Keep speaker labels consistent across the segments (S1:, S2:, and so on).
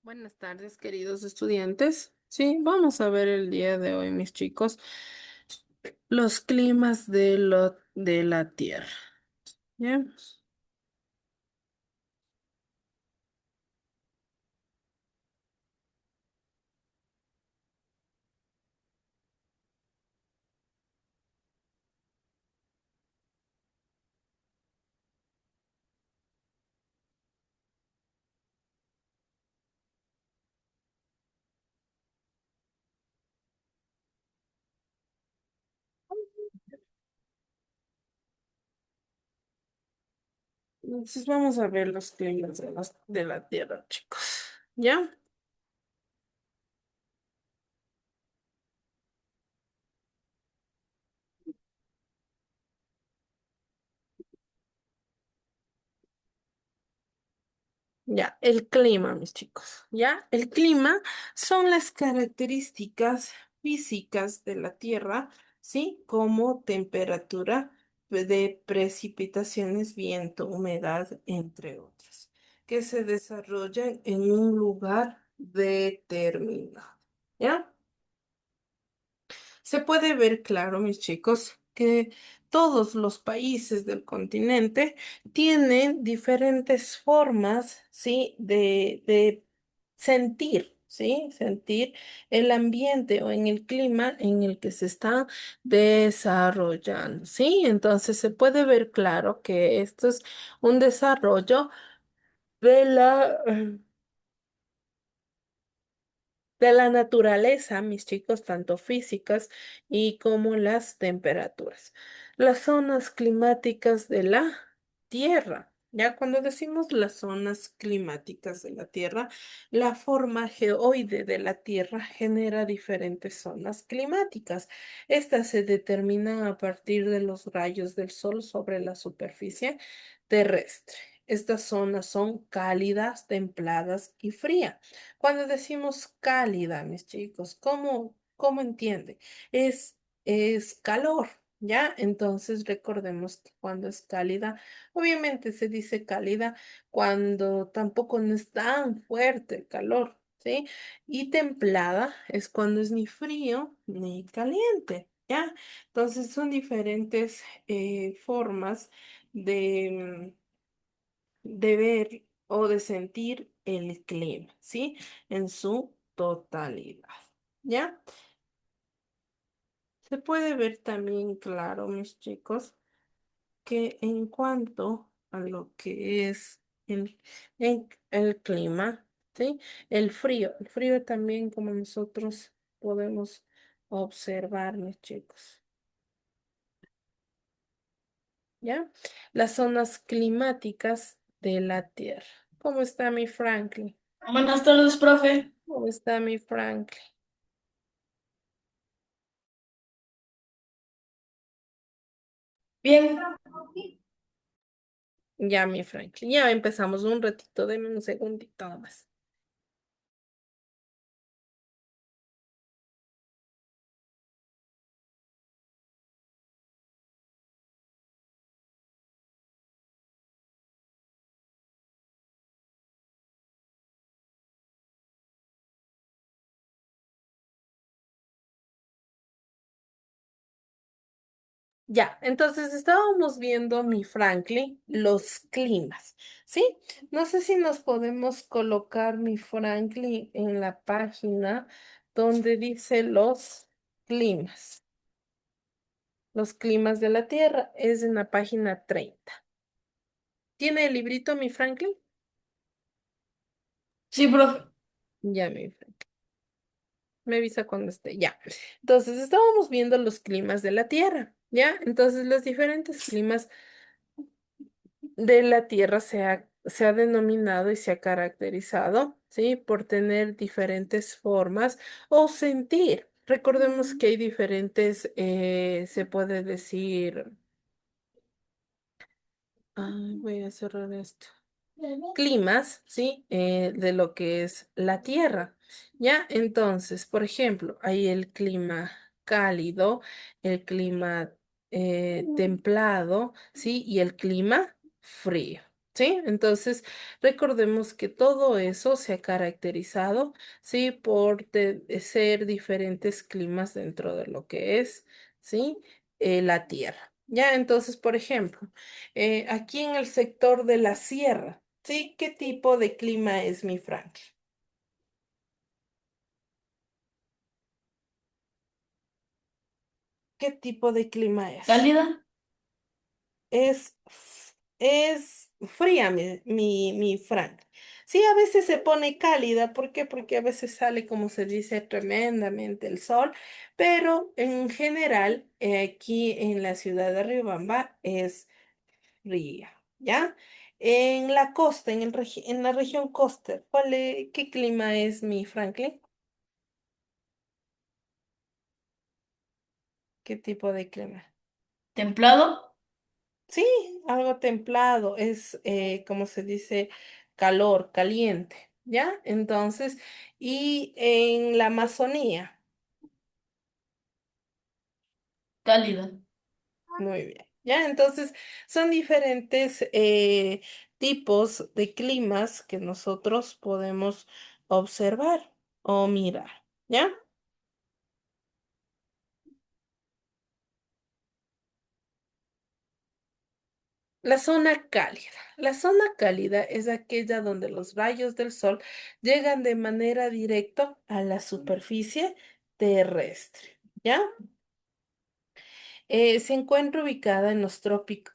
S1: Buenas tardes, queridos estudiantes. Sí, vamos a ver el día de hoy, mis chicos, los climas de la Tierra. ¿Ya? Entonces vamos a ver los climas de la Tierra, chicos. ¿Ya? Ya, el clima, mis chicos. ¿Ya? El clima son las características físicas de la Tierra, ¿sí? Como temperatura de precipitaciones, viento, humedad, entre otras, que se desarrollan en un lugar determinado. ¿Ya? Se puede ver claro, mis chicos, que todos los países del continente tienen diferentes formas, ¿sí? De sentir, ¿sí? Sentir el ambiente o en el clima en el que se está desarrollando, ¿sí? Entonces se puede ver claro que esto es un desarrollo de la naturaleza, mis chicos, tanto físicas y como las temperaturas. Las zonas climáticas de la Tierra. Ya cuando decimos las zonas climáticas de la Tierra, la forma geoide de la Tierra genera diferentes zonas climáticas. Estas se determinan a partir de los rayos del sol sobre la superficie terrestre. Estas zonas son cálidas, templadas y frías. Cuando decimos cálida, mis chicos, ¿cómo entiende? Es calor, ¿ya? Entonces recordemos que cuando es cálida, obviamente se dice cálida cuando tampoco no es tan fuerte el calor, ¿sí? Y templada es cuando es ni frío ni caliente, ¿ya? Entonces son diferentes formas de ver o de sentir el clima, ¿sí? En su totalidad, ¿ya? Se puede ver también claro, mis chicos, que en cuanto a lo que es el clima, ¿sí? El frío también como nosotros podemos observar, mis chicos, ¿ya? Las zonas climáticas de la Tierra. ¿Cómo está mi Franklin?
S2: Buenas tardes, profe.
S1: ¿Cómo está mi Franklin?
S2: Bien.
S1: Ya, mi Franklin, ya empezamos un ratito, deme un segundito nomás. Ya, entonces estábamos viendo, mi Franklin, los climas, ¿sí? No sé si nos podemos colocar, mi Franklin, en la página donde dice los climas de la Tierra, es en la página 30. ¿Tiene el librito, mi Franklin?
S2: Sí, profe.
S1: Ya, mi Franklin. Me avisa cuando esté. Ya. Entonces, estábamos viendo los climas de la Tierra. ¿Ya? Entonces, los diferentes climas de la Tierra se ha denominado y se ha caracterizado, ¿sí? Por tener diferentes formas o sentir. Recordemos que hay diferentes, se puede decir, ay, voy a cerrar esto. Climas, ¿sí? De lo que es la Tierra. ¿Ya? Entonces, por ejemplo, hay el clima cálido, el clima templado, ¿sí? Y el clima frío, ¿Sí? Entonces, recordemos que todo eso se ha caracterizado, ¿sí? Por ser diferentes climas dentro de lo que es, ¿sí? La Tierra. Ya, entonces, por ejemplo, aquí en el sector de la sierra, ¿sí? ¿Qué tipo de clima es, mi Frank? ¿Qué tipo de clima es?
S2: ¿Cálida?
S1: Es fría, mi Frank. Sí, a veces se pone cálida. ¿Por qué? Porque a veces sale, como se dice, tremendamente el sol, pero en general, aquí en la ciudad de Riobamba es fría, ¿ya? En la costa, en la región costa, ¿qué clima es, mi Franklin? ¿Qué tipo de clima?
S2: ¿Templado?
S1: Sí, algo templado, es como se dice, calor, caliente, ¿ya? Entonces, y en la Amazonía,
S2: Cálida.
S1: muy bien, ¿ya? Entonces, son diferentes tipos de climas que nosotros podemos observar o mirar, ¿ya? La zona cálida. La zona cálida es aquella donde los rayos del sol llegan de manera directa a la superficie terrestre, ¿ya? Se encuentra ubicada en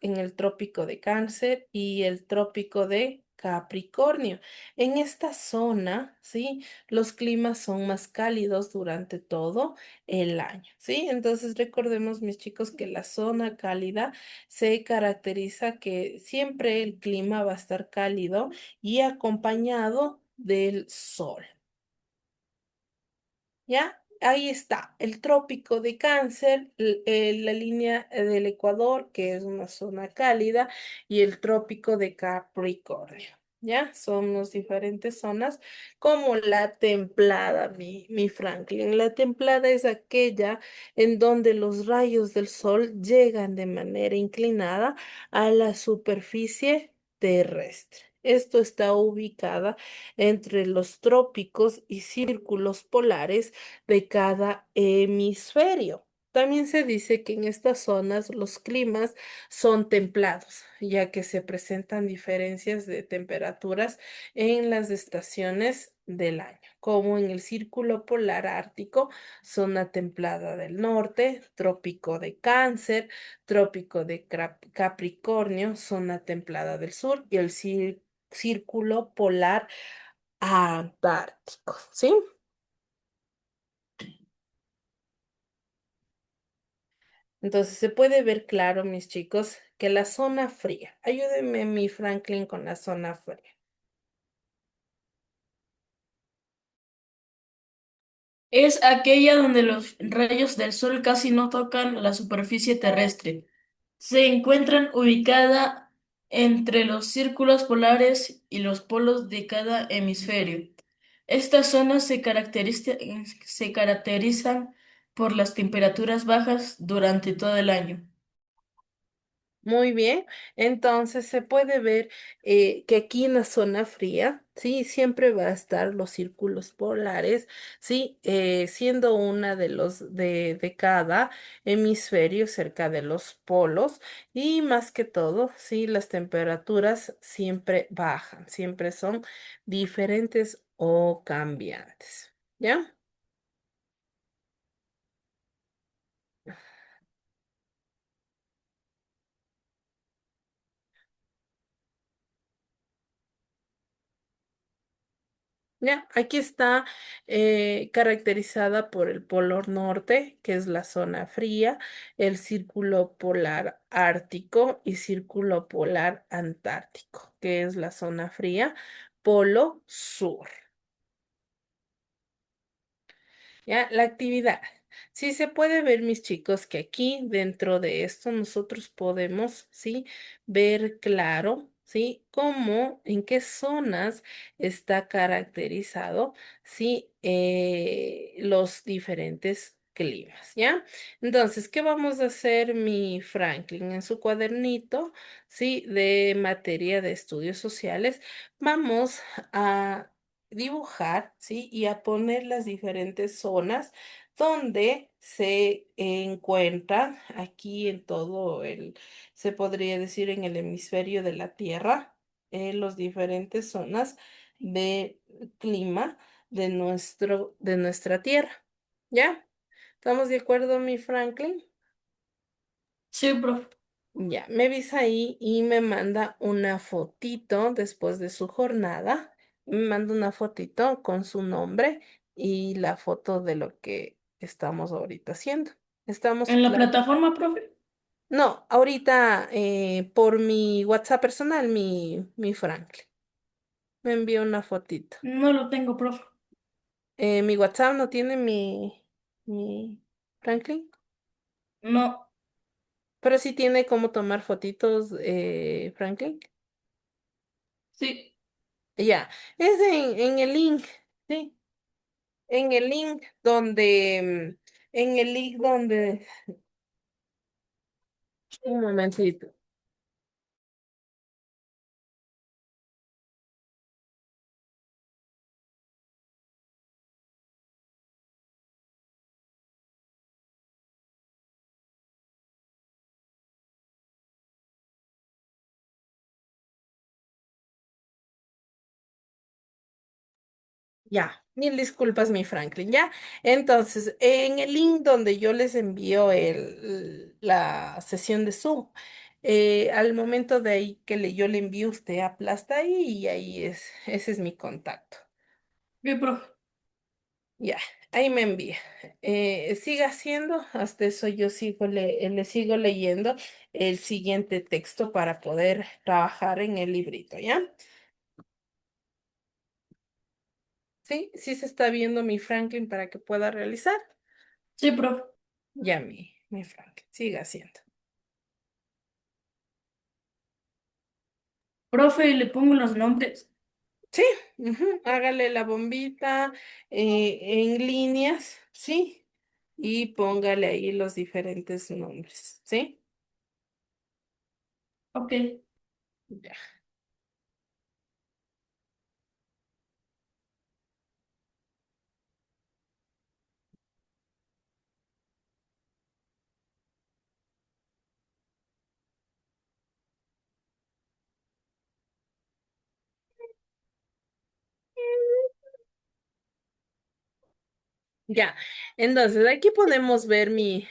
S1: en el trópico de Cáncer y el trópico de Capricornio. En esta zona, ¿sí? Los climas son más cálidos durante todo el año, ¿sí? Entonces recordemos, mis chicos, que la zona cálida se caracteriza que siempre el clima va a estar cálido y acompañado del sol. ¿Ya? Ahí está, el trópico de Cáncer, la línea del Ecuador, que es una zona cálida, y el trópico de Capricornio. ¿Ya? Son las diferentes zonas, como la templada, mi Franklin. La templada es aquella en donde los rayos del sol llegan de manera inclinada a la superficie terrestre. Esto está ubicada entre los trópicos y círculos polares de cada hemisferio. También se dice que en estas zonas los climas son templados, ya que se presentan diferencias de temperaturas en las estaciones del año, como en el círculo polar ártico, zona templada del norte, trópico de Cáncer, trópico de Capricornio, zona templada del sur y el círculo polar antártico, ¿sí? Entonces se puede ver claro, mis chicos, que la zona fría, ayúdenme, mi Franklin, con la zona fría.
S2: Es aquella donde los rayos del sol casi no tocan la superficie terrestre. Se encuentran ubicada entre los círculos polares y los polos de cada hemisferio. Estas zonas se caracterizan por las temperaturas bajas durante todo el año.
S1: Muy bien, entonces se puede ver que aquí en la zona fría, sí, siempre va a estar los círculos polares, sí, siendo una de cada hemisferio cerca de los polos y más que todo, sí, las temperaturas siempre bajan, siempre son diferentes o cambiantes, ¿ya? Ya, aquí está caracterizada por el polo norte, que es la zona fría, el círculo polar ártico y círculo polar antártico, que es la zona fría, polo sur. ¿Ya? La actividad. Sí se puede ver, mis chicos, que aquí dentro de esto nosotros podemos, ¿sí? Ver claro, ¿sí? Cómo, en qué zonas está caracterizado, ¿sí? Los diferentes climas, ¿ya? Entonces, ¿qué vamos a hacer, mi Franklin? En su cuadernito, ¿sí? De materia de estudios sociales, vamos a dibujar, ¿sí? Y a poner las diferentes zonas donde se encuentran aquí en todo se podría decir en el hemisferio de la Tierra, las diferentes zonas de clima de nuestra Tierra. ¿Ya? ¿Estamos de acuerdo, mi Franklin?
S2: Sí, profe.
S1: Ya, me avisa ahí y me manda una fotito después de su jornada. Me manda una fotito con su nombre y la foto de lo que estamos ahorita haciendo. ¿Estamos
S2: ¿En la
S1: claros?
S2: plataforma, profe?
S1: No, ahorita por mi WhatsApp personal, mi Franklin. Me envió una fotito.
S2: No lo tengo, profe.
S1: Mi WhatsApp no tiene mi Franklin,
S2: No,
S1: pero sí tiene cómo tomar fotitos, Franklin.
S2: sí.
S1: Ya, es en el link, sí, en el link en el link donde, un momentito. Ya, mil disculpas, mi Franklin, ya. Entonces, en el link donde yo les envío la sesión de Zoom, al momento de ahí yo le envío, usted aplasta ahí y ahí ese es mi contacto.
S2: Sí, profe.
S1: Ya, ahí me envía. Siga haciendo, hasta eso yo le sigo leyendo el siguiente texto para poder trabajar en el librito, ¿ya? Sí, sí se está viendo mi Franklin para que pueda realizar.
S2: Sí, profe.
S1: Ya, mi Franklin, siga haciendo.
S2: Profe, le pongo los nombres.
S1: Sí, ujú, hágale la bombita en líneas, ¿sí? Y póngale ahí los diferentes nombres, ¿sí?
S2: Ok.
S1: Ya. Ya, entonces aquí podemos ver mi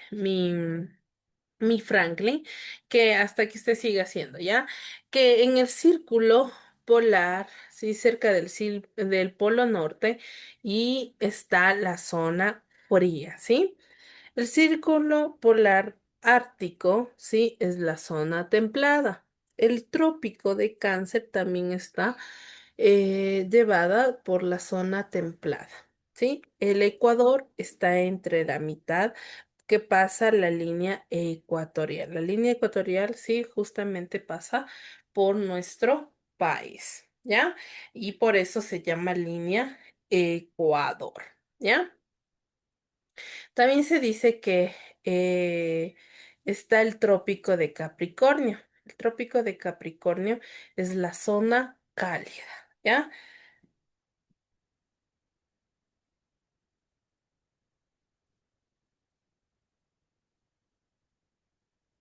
S1: Franklin, que hasta que usted siga haciendo, ¿ya? Que en el círculo polar, sí, cerca del polo norte, y está la zona fría, ¿sí? El círculo polar ártico, sí, es la zona templada. El trópico de Cáncer también está llevada por la zona templada, ¿sí? El Ecuador está entre la mitad que pasa la línea ecuatorial. La línea ecuatorial, sí, justamente pasa por nuestro país, ¿ya? Y por eso se llama línea Ecuador, ¿ya? También se dice que está el trópico de Capricornio. El trópico de Capricornio es la zona cálida, ¿ya?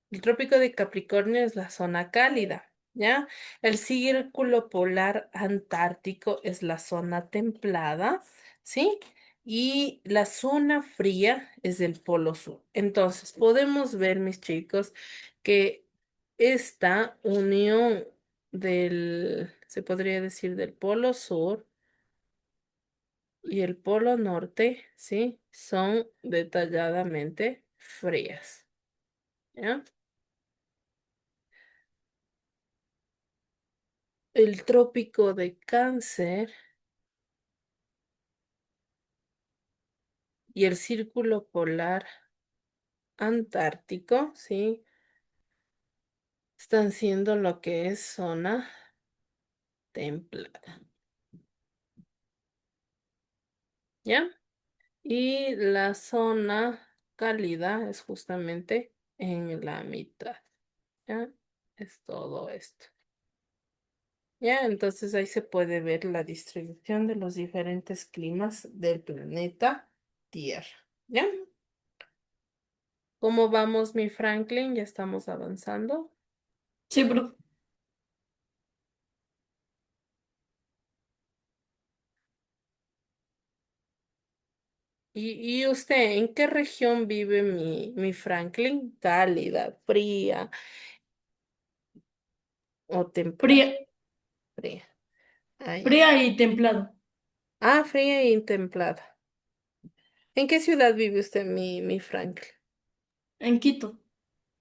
S1: El trópico de Capricornio es la zona cálida, ¿ya? El círculo polar antártico es la zona templada, ¿sí? Y la zona fría es el polo sur. Entonces, podemos ver, mis chicos, que esta unión se podría decir, del polo sur y el polo norte, ¿sí? Son detalladamente frías, ¿ya? El trópico de Cáncer y el círculo polar antártico, ¿sí? Están siendo lo que es zona templada, ¿ya? Y la zona cálida es justamente en la mitad. ¿Ya? Es todo esto. ¿Ya? Entonces ahí se puede ver la distribución de los diferentes climas del planeta Tierra. ¿Ya? ¿Cómo vamos, mi Franklin? Ya estamos avanzando.
S2: Sí, profe.
S1: ¿Y usted en qué región vive mi Franklin? ¿Cálida, fría o templada?
S2: Fría,
S1: Fría. Ah, ya.
S2: fría y templado.
S1: Ah, fría y templada. ¿En qué ciudad vive usted, mi Franklin?
S2: En Quito.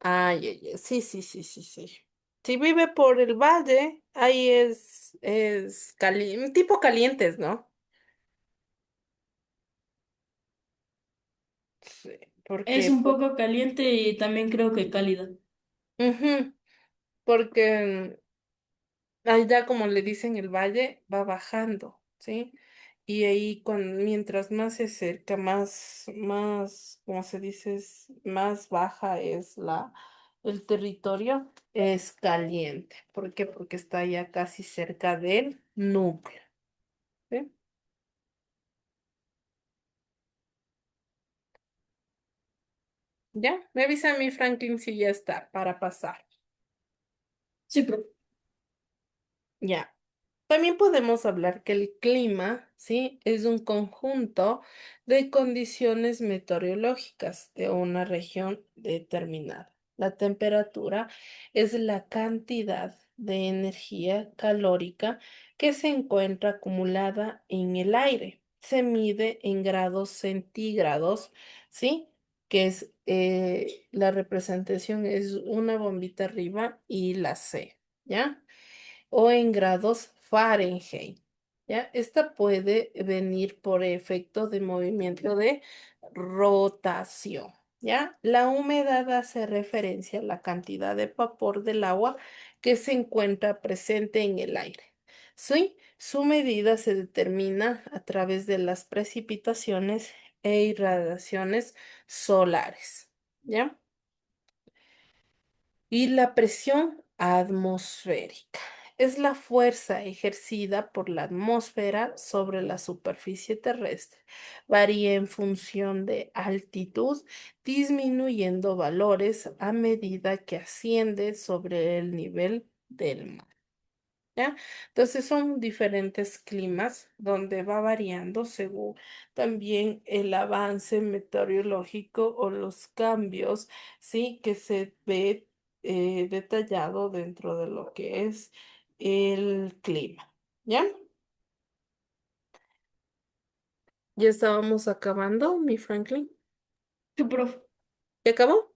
S1: Ah, ya, ya. Sí, sí, sí, sí, sí. Si vive por el valle, ahí es tipo calientes, ¿no? Sí,
S2: Es
S1: porque,
S2: un poco caliente y también creo que cálida.
S1: ujú, porque allá, como le dicen, el valle va bajando, ¿sí? Y ahí, mientras más se acerca, como se dice, más baja es el territorio, es caliente. ¿Por qué? Porque está ya casi cerca del núcleo, ¿sí? ¿Ya? Me avisa a mí, Franklin, si ya está para pasar.
S2: Sí, profe.
S1: Ya. También podemos hablar que el clima, ¿sí? Es un conjunto de condiciones meteorológicas de una región determinada. La temperatura es la cantidad de energía calórica que se encuentra acumulada en el aire. Se mide en grados centígrados, ¿sí? Que es la representación es una bombita arriba y la C, ¿ya? O en grados Fahrenheit. ¿Ya? Esta puede venir por efecto de movimiento de rotación. ¿Ya? La humedad hace referencia a la cantidad de vapor del agua que se encuentra presente en el aire. ¿Sí? Su medida se determina a través de las precipitaciones e irradiaciones solares. ¿Ya? Y la presión atmosférica es la fuerza ejercida por la atmósfera sobre la superficie terrestre. Varía en función de altitud, disminuyendo valores a medida que asciende sobre el nivel del mar. ¿Ya? Entonces son diferentes climas donde va variando según también el avance meteorológico o los cambios, ¿sí? Que se ve detallado dentro de lo que es el clima. ¿Ya? Ya estábamos acabando, mi Franklin.
S2: Sí, profe.
S1: ¿Ya acabó?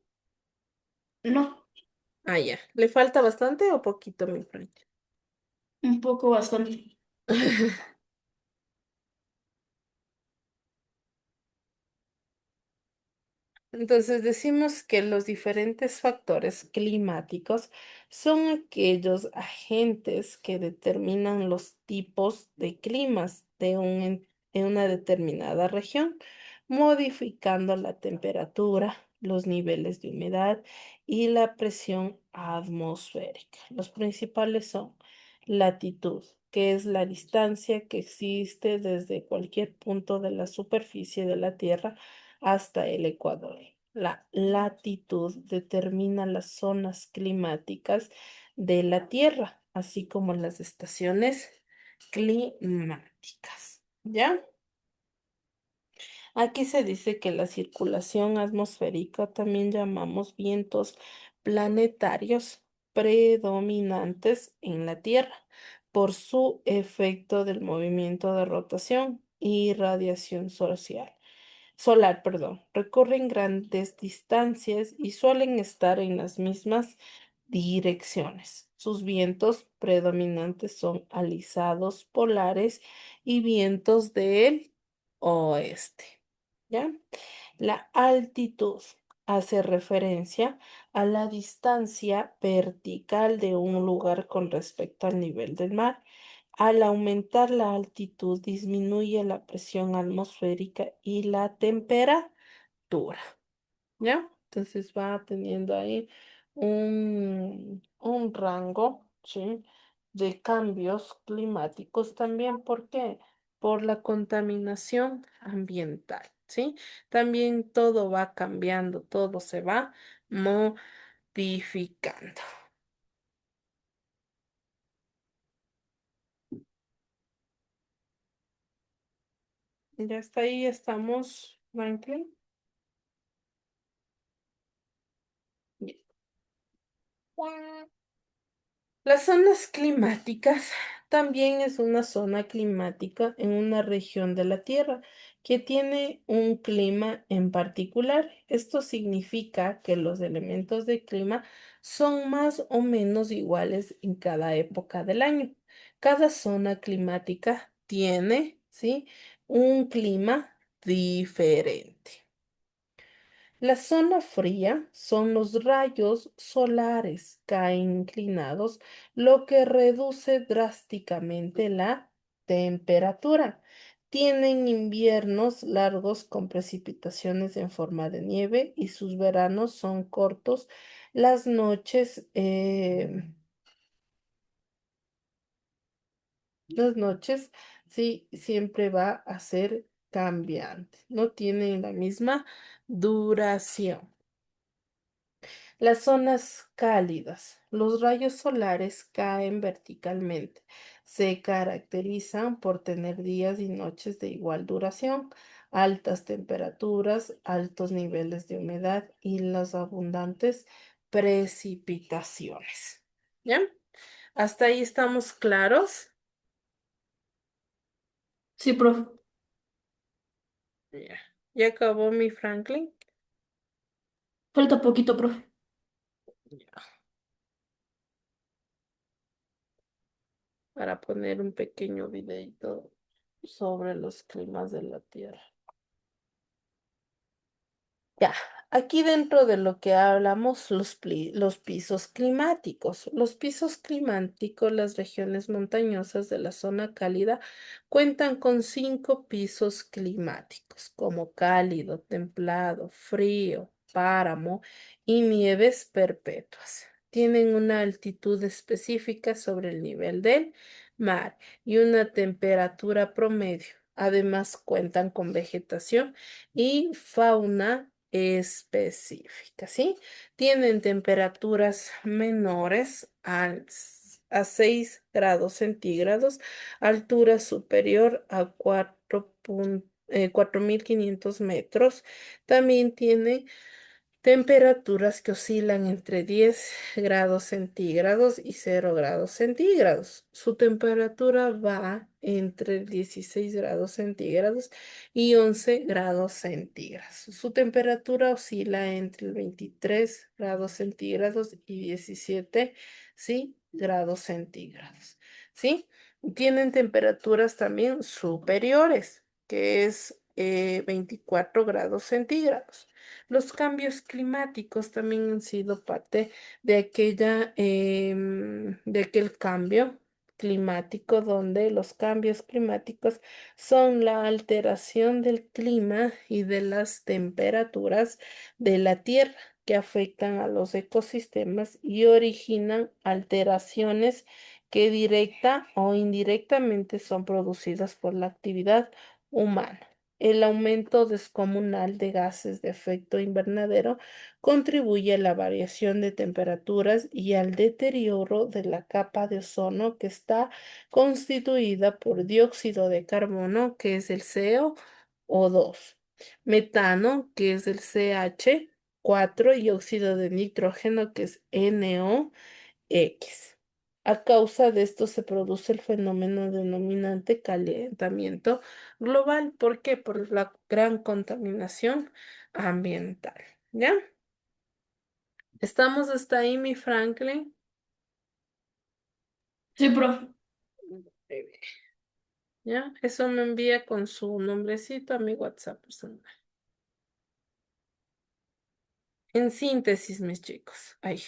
S2: No,
S1: Ah, ya. ¿Le falta bastante o poquito, mi Franklin?
S2: un poco bastante.
S1: Entonces decimos que los diferentes factores climáticos son aquellos agentes que determinan los tipos de climas en una determinada región, modificando la temperatura, los niveles de humedad y la presión atmosférica. Los principales son latitud, que es la distancia que existe desde cualquier punto de la superficie de la Tierra hasta el Ecuador. La latitud determina las zonas climáticas de la Tierra, así como las estaciones climáticas. ¿Ya? Aquí se dice que la circulación atmosférica también llamamos vientos planetarios predominantes en la Tierra por su efecto del movimiento de rotación y radiación solar, perdón, recorren grandes distancias y suelen estar en las mismas direcciones. Sus vientos predominantes son alisados polares y vientos del oeste. ¿Ya? La altitud hace referencia a la distancia vertical de un lugar con respecto al nivel del mar. Al aumentar la altitud, disminuye la presión atmosférica y la temperatura. ¿ya? Entonces va teniendo ahí un rango, ¿sí? De cambios climáticos también. ¿Por qué? Por la contaminación ambiental, ¿sí? También todo va cambiando, todo se va modificando. Ya está ahí, estamos, Franklin. Bien. Las zonas climáticas también es una zona climática en una región de la Tierra que tiene un clima en particular. Esto significa que los elementos de clima son más o menos iguales en cada época del año. Cada zona climática tiene, ¿sí? Un clima diferente. La zona fría son los rayos solares caen inclinados, lo que reduce drásticamente la temperatura. Tienen inviernos largos con precipitaciones en forma de nieve y sus veranos son cortos. Las noches, las noches sí siempre va a ser cambiante. No tienen la misma duración. Las zonas cálidas. Los rayos solares caen verticalmente. Se caracterizan por tener días y noches de igual duración, altas temperaturas, altos niveles de humedad y las abundantes precipitaciones. ¿Ya? ¿Hasta ahí estamos claros?
S2: Sí, profe.
S1: Ya. ¿Ya acabó mi Franklin?
S2: Falta poquito, profe.
S1: Ya. Para poner un pequeño videito sobre los climas de la Tierra. Ya, aquí dentro de lo que hablamos, los pisos climáticos. Los pisos climáticos, las regiones montañosas de la zona cálida, cuentan con 5 pisos climáticos, como cálido, templado, frío, páramo y nieves perpetuas. Tienen una altitud específica sobre el nivel del mar y una temperatura promedio. Además, cuentan con vegetación y fauna específica, ¿sí? Tienen temperaturas menores a 6 grados centígrados, altura superior a 4.500 metros. También tiene temperaturas que oscilan entre 10 grados centígrados y 0 grados centígrados. Su temperatura va entre 16 grados centígrados y 11 grados centígrados. Su temperatura oscila entre el 23 grados centígrados y 17, ¿sí? Grados centígrados. ¿Sí? Tienen temperaturas también superiores, que es 24 grados centígrados. Los cambios climáticos también han sido parte de de aquel cambio climático, donde los cambios climáticos son la alteración del clima y de las temperaturas de la Tierra que afectan a los ecosistemas y originan alteraciones que directa o indirectamente son producidas por la actividad humana. El aumento descomunal de gases de efecto invernadero contribuye a la variación de temperaturas y al deterioro de la capa de ozono que está constituida por dióxido de carbono, que es el CO2, metano, que es el CH4, y óxido de nitrógeno, que es NOx. A causa de esto se produce el fenómeno denominante calentamiento global. ¿Por qué? Por la gran contaminación ambiental. ¿Ya? ¿Estamos hasta ahí, mi Franklin?
S2: Sí, profe.
S1: ¿Ya? Eso me envía con su nombrecito a mi WhatsApp personal. En síntesis, mis chicos. Ay,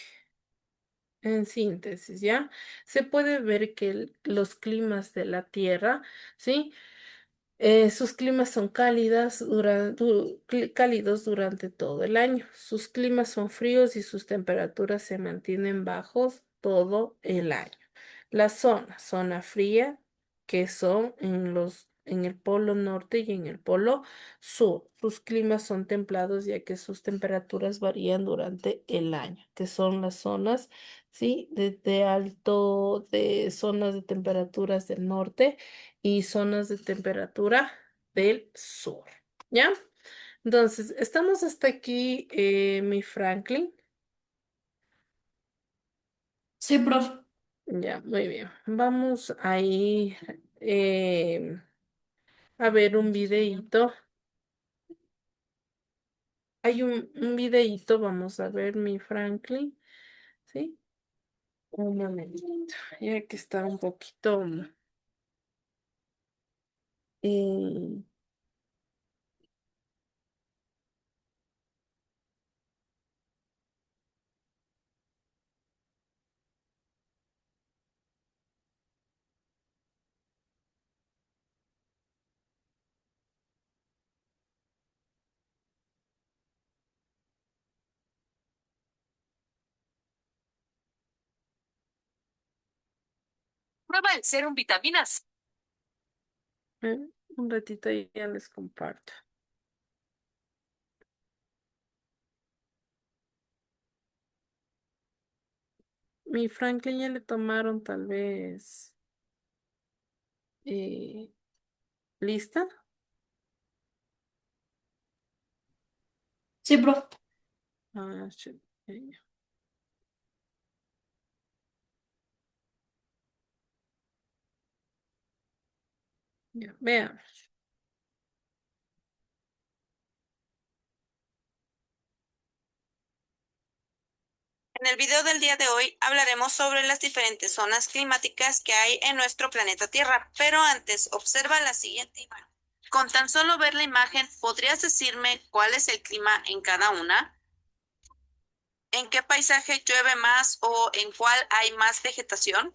S1: en síntesis, ¿ya? Se puede ver que los climas de la Tierra, ¿sí? Sus climas son cálidos durante todo el año. Sus climas son fríos y sus temperaturas se mantienen bajos todo el año. La zona fría, que son en el polo norte y en el polo sur. Sus climas son templados ya que sus temperaturas varían durante el año, que son las zonas, sí, de zonas de temperaturas del norte y zonas de temperatura del sur. ¿Ya? Entonces, estamos hasta aquí, mi Franklin.
S2: Sí, prof.
S1: Ya, muy bien. Vamos a ir a ver un videíto. Hay un videíto, vamos a ver, mi Franklin. ¿Sí? Un momentito, ya que está un poquito. eh, Prueba el serum vitaminas. Un ratito y ya les comparto. Mi Franklin ya le tomaron tal vez. eh, ¿Lista?
S2: Sí, prof.
S1: Ah, shit. Ya, ya, veamos. En el video del día de hoy hablaremos sobre las diferentes zonas climáticas que hay en nuestro planeta Tierra, pero antes observa la siguiente imagen. Con tan solo ver la imagen, ¿podrías decirme cuál es el clima en cada una? ¿En qué paisaje llueve más o en cuál hay más vegetación?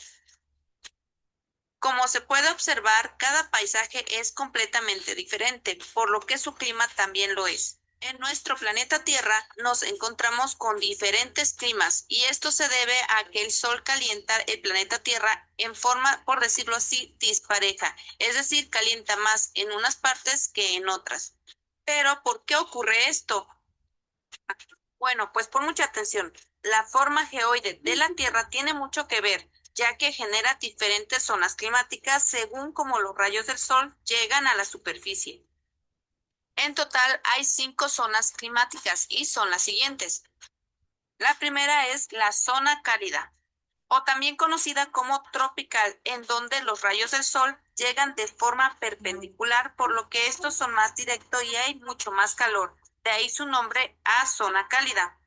S1: Como se puede observar, cada paisaje es completamente diferente, por lo que su clima también lo es. En nuestro planeta Tierra nos encontramos con diferentes climas y esto se debe a que el Sol calienta el planeta Tierra en forma, por decirlo así, dispareja, es decir, calienta más en unas partes que en otras. Pero, ¿por qué ocurre esto? Bueno, pues por mucha atención. La forma geoide de la Tierra tiene mucho que ver, ya que genera diferentes zonas climáticas según cómo los rayos del Sol llegan a la superficie. En total hay 5 zonas climáticas y son las siguientes. La primera es la zona cálida, o también conocida como tropical, en donde los rayos del Sol llegan de forma perpendicular, por lo que estos son más directos y hay mucho más calor. De ahí su nombre a zona cálida.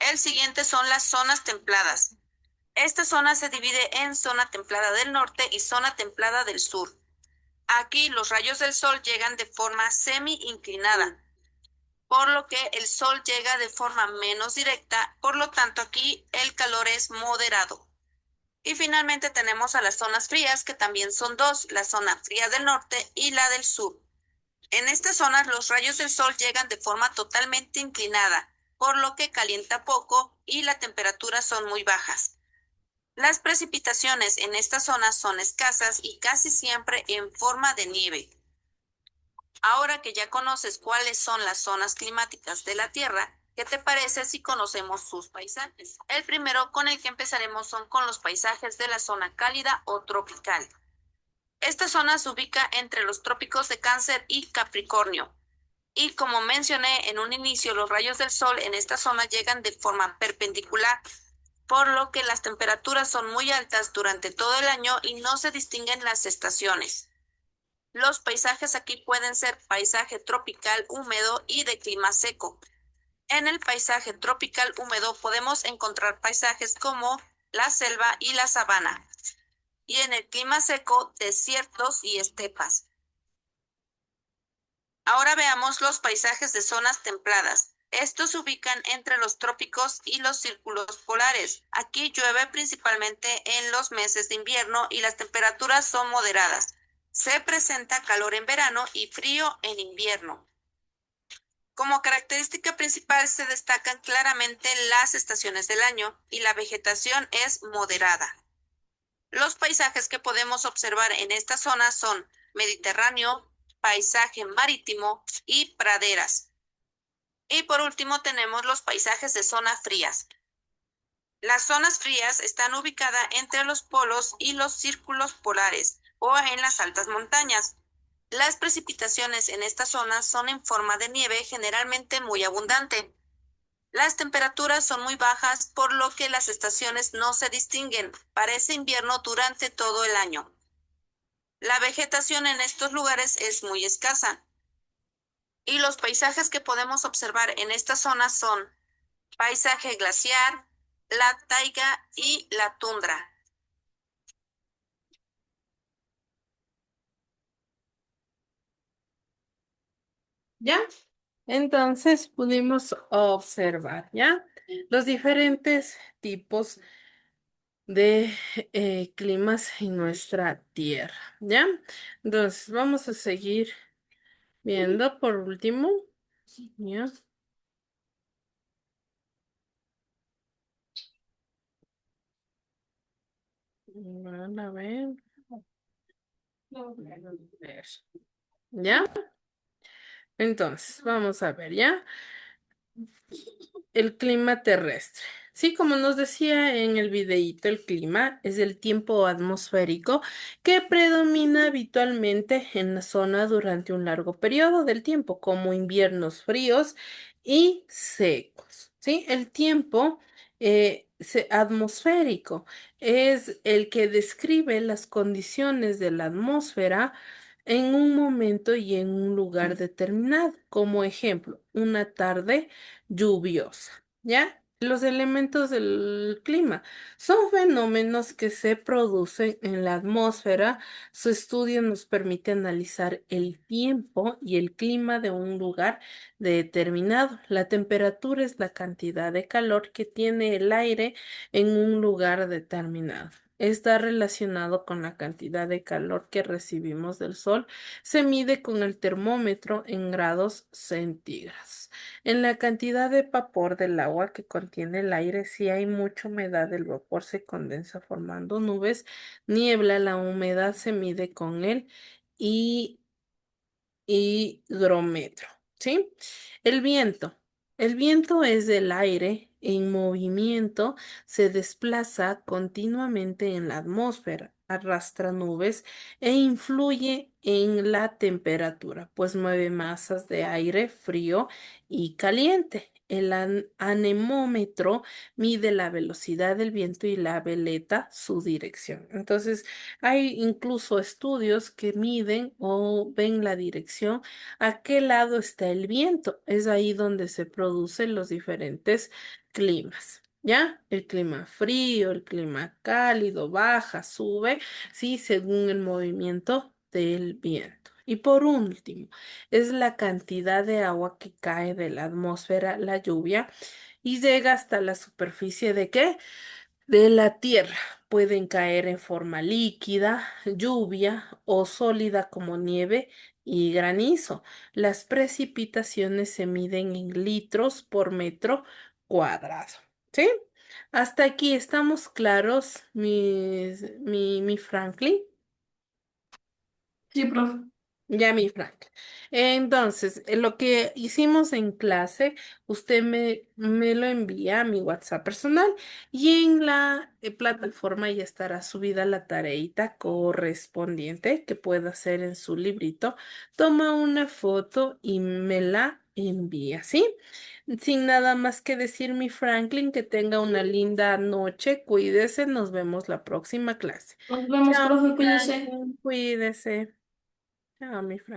S1: El siguiente son las zonas templadas. Esta zona se divide en zona templada del norte y zona templada del sur. Aquí los rayos del sol llegan de forma semi-inclinada, por lo que el sol llega de forma menos directa, por lo tanto aquí el calor es moderado. Y finalmente tenemos a las zonas frías, que también son dos, la zona fría del norte y la del sur. En estas zonas los rayos del sol llegan de forma totalmente inclinada, por lo que calienta poco y las temperaturas son muy bajas. Las precipitaciones en estas zonas son escasas y casi siempre en forma de nieve. Ahora que ya conoces cuáles son las zonas climáticas de la Tierra, ¿qué te parece si conocemos sus paisajes? El primero con el que empezaremos son con los paisajes de la zona cálida o tropical. Esta zona se ubica entre los trópicos de Cáncer y Capricornio. Y como mencioné en un inicio, los rayos del sol en esta zona llegan de forma perpendicular, por lo que las temperaturas son muy altas durante todo el año y no se distinguen las estaciones. Los paisajes aquí pueden ser paisaje tropical húmedo y de clima seco. En el paisaje tropical húmedo podemos encontrar paisajes como la selva y la sabana, y en el clima seco, desiertos y estepas. Ahora veamos los paisajes de zonas templadas. Estos se ubican entre los trópicos y los círculos polares. Aquí llueve principalmente en los meses de invierno y las temperaturas son moderadas. Se presenta calor en verano y frío en invierno. Como característica principal se destacan claramente las estaciones del año y la vegetación es moderada. Los paisajes que podemos observar en esta zona son Mediterráneo, paisaje marítimo y praderas. Y por último tenemos los paisajes de zonas frías. Las zonas frías están ubicadas entre los polos y los círculos polares o en las altas montañas. Las precipitaciones en esta zona son en forma de nieve, generalmente muy abundante. Las temperaturas son muy bajas, por lo que las estaciones no se distinguen. Parece invierno durante todo el año. La vegetación en estos lugares es muy escasa. Y los paisajes que podemos observar en esta zona son paisaje glaciar, la taiga y la tundra. ¿Ya? Entonces pudimos observar, ¿ya? Los diferentes tipos de climas en nuestra tierra, ¿ya? Entonces vamos a seguir viendo por último, ¿ya? Van a ver. ¿Ya? Entonces, vamos a ver, ¿ya? El clima terrestre. Sí, como nos decía en el videíto, el clima es el tiempo atmosférico que predomina habitualmente en la zona durante un largo periodo del tiempo, como inviernos fríos y secos. ¿Sí? El tiempo atmosférico es el que describe las condiciones de la atmósfera en un momento y en un lugar determinado. Como ejemplo, una tarde lluviosa, ¿ya? Los elementos del clima son fenómenos que se producen en la atmósfera. Su estudio nos permite analizar el tiempo y el clima de un lugar determinado. La temperatura es la cantidad de calor que tiene el aire en un lugar determinado. Está relacionado con la cantidad de calor que recibimos del sol. Se mide con el termómetro en grados centígrados. En la cantidad de vapor del agua que contiene el aire, si hay mucha humedad, el vapor se condensa formando nubes, niebla, la humedad se mide con el y hidrómetro, ¿sí? El viento. El viento es el aire en movimiento, se desplaza continuamente en la atmósfera, arrastra nubes e influye en la temperatura, pues mueve masas de aire frío y caliente. El anemómetro mide la velocidad del viento y la veleta su dirección. Entonces, hay incluso estudios que miden o ven la dirección a qué lado está el viento. Es ahí donde se producen los diferentes climas. ¿Ya? El clima frío, el clima cálido, baja, sube, sí, según el movimiento del viento. Y por último, es la cantidad de agua que cae de la atmósfera, la lluvia, y llega hasta la superficie de ¿qué? De la tierra. Pueden caer en forma líquida, lluvia o sólida como nieve y granizo. Las precipitaciones se miden en litros por metro cuadrado. ¿Sí? Hasta aquí estamos claros, mi Franklin.
S2: Sí, profe.
S1: Ya, mi Frank. Entonces, lo que hicimos en clase, usted me lo envía a mi WhatsApp personal y en la plataforma ya estará subida la tareita correspondiente que pueda hacer en su librito. Toma una foto y me la envía, ¿sí? Sin nada más que decir, mi Franklin, que tenga una linda noche. Cuídese, nos vemos la próxima clase.
S2: Nos vemos,
S1: Chao,
S2: profe,
S1: mi
S2: cuídese.
S1: Franklin, cuídese. Chao, mi Frank.